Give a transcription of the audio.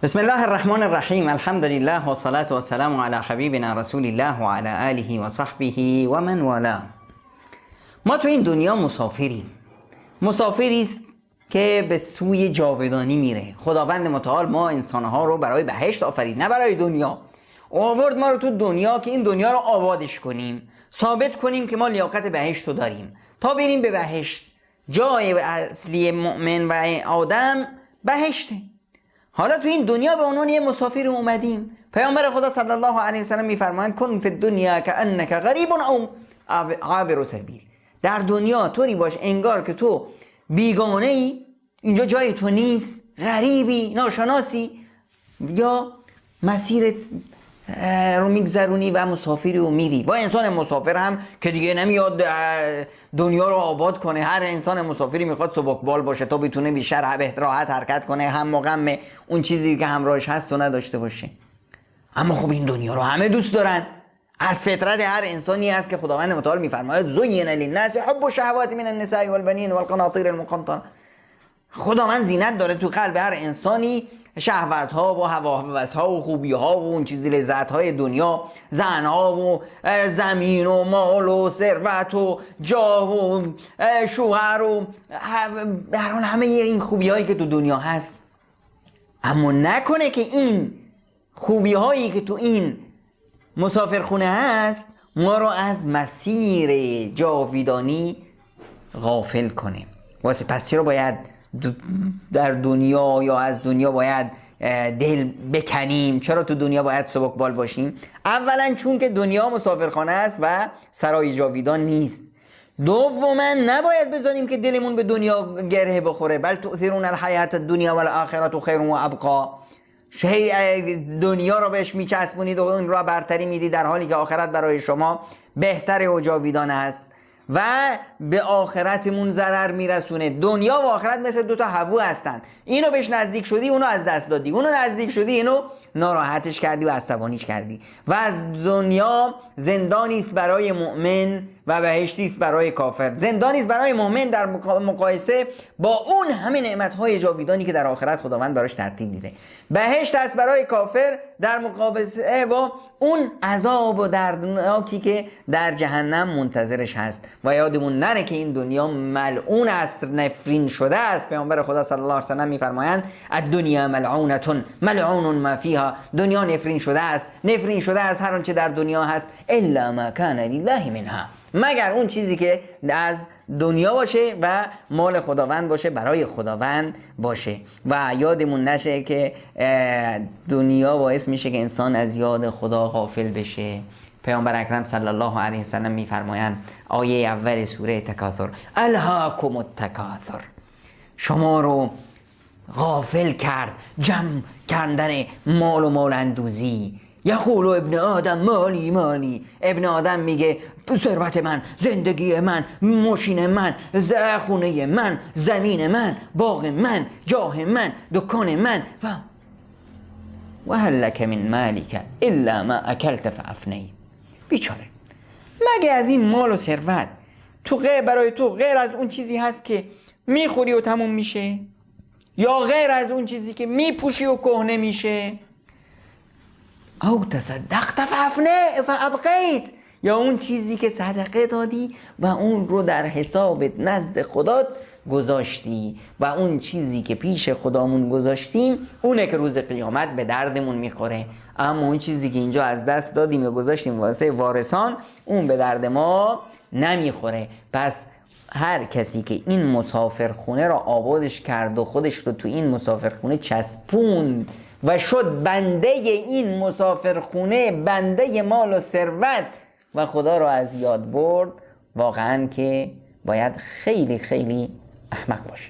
بسم الله الرحمن الرحیم. الحمد لله و صلاة و سلام علی حبیبنا رسول الله و علی آله و صحبه و من والاه. ما تو این دنیا مسافری است که به سوی جاودانی میره. خداوند متعال ما انسانها رو برای بهشت آفرید، نه برای دنیا. آورد ما رو تو دنیا که این دنیا رو آبادش کنیم، ثابت کنیم که ما لیاقت بهشت رو داریم تا بریم به بهشت. جای اصلی مؤمن و آدم بهشته. حالا تو این دنیا به عنوان یه مسافر اومدیم. پیامبر خدا صلی الله علیه و سلم میفرمایند کن فی الدنیا کأنک غریب او عابر سبیل. در دنیا طوری باش انگار که تو بیگانه ای، اینجا جای تو نیست، غریبی، ناشناسی، یا مسیرت رو میگذرونی و مسافری رو میری. با انسان مسافر هم که دیگه نمیاد دنیا رو آباد کنه. هر انسان مسافری میخواد سبکبال باشه تا بتونه بیشتر به راحت حرکت کنه، هم و غم اون چیزی که همراهش هست و نداشته باشه. اما خب این دنیا رو همه دوست دارن. از فطرت هر انسانی است که خداوند متعال میفرماید زین للناس حب الشهوات من النساء والبنین والقناطیر المقنطره. خداوند زینت داره تو قلب هر انسانی، شهوت ها و هواهوس ها و خوبی ها و اون چیزی لذت های دنیا، زن ها و زمین و مال و ثروت و جاه و شوهر و همه این خوبی هایی که تو دنیا هست. اما نکنه که این خوبی هایی که تو این مسافرخونه هست ما رو از مسیر جاودانی غافل کنه. واسه پس چرا باید در دنیا یا از دنیا باید دل بکنیم؟ چرا تو دنیا باید سبکبال باشیم؟ اولا چون که دنیا مسافرخانه است و سرای جاویدان نیست. دوما نباید بذاریم که دلمون به دنیا گره بخوره. بل تؤثرون الحیات الدنیا والآخرة خیر و ابقا. دنیا رو بهش میچسبونید و اون را برتری میدید، در حالی که آخرت برای شما بهتر و جاویدان است و به آخرتمون ضرر میرسونه. دنیا و آخرت مثل دوتا هوو هستن. اینو بهش نزدیک شدی اونو از دست دادی، اونو نزدیک شدی اینو ناراحتش کردی و عصبانیش کردی. و از دنیا زندانی است برای مؤمن و بهشتی است برای کافر. زندانی است برای مؤمن در مقایسه با اون همه نعمت‌های جاویدانی که در آخرت خداوند براش ترتیب دیده. بهشت است برای کافر در مقایسه با اون عذاب و دردناکی که در جهنم منتظرش هست. و یادمون نره که این دنیا ملعون است، نفرین شده است. پیامبر خدا صلی الله علیه و سلم میفرمایند الدنیا ملعونه ملعون ما فیها. دنیا نفرین شده است، نفرین شده است هر آنچه در دنیا هست، الا ما کان لله منها، مگر اون چیزی که از دنیا باشه و مال خداوند باشه، برای خداوند باشه. و یادمون نشه که دنیا باعث میشه که انسان از یاد خدا غافل بشه. پیامبر اکرم صلی الله علیه و سلم میفرمایند آیه اول سوره تکاثر الهاکم التکاثر، شما رو غافل کرد جمع کردن مال و مال اندوزی. یقول ابن آدم مالی مالی. ابن آدم میگه ثروت من، زندگی من، ماشین من، خونه من، زمین من، باغ من، جاه من، دکان من و هل لک من مالک الا ما اکلت فافنیت. بیچاره، مگه از این مال و ثروت برای تو غیر از اون چیزی هست که میخوری و تموم میشه؟ یا غیر از اون چیزی که میپوشی و کهنه میشه؟ او تصدقت فابقیت، یا اون چیزی که صدقه دادی و اون رو در حسابت نزد خدا گذاشتی و اون چیزی که پیش خدامون گذاشتیم اونه که روز قیامت به دردمون میخوره. اما اون چیزی که اینجا از دست دادیم و گذاشتیم واسه وارثان اون به درد ما نمیخوره. پس هر کسی که این مسافرخونه را آبادش کرد و خودش رو تو این مسافرخونه چسبوند و شد بنده این مسافرخونه، بنده مال و ثروت و خدا رو از یاد برد، واقعا که باید خیلی خیلی احمق باشه.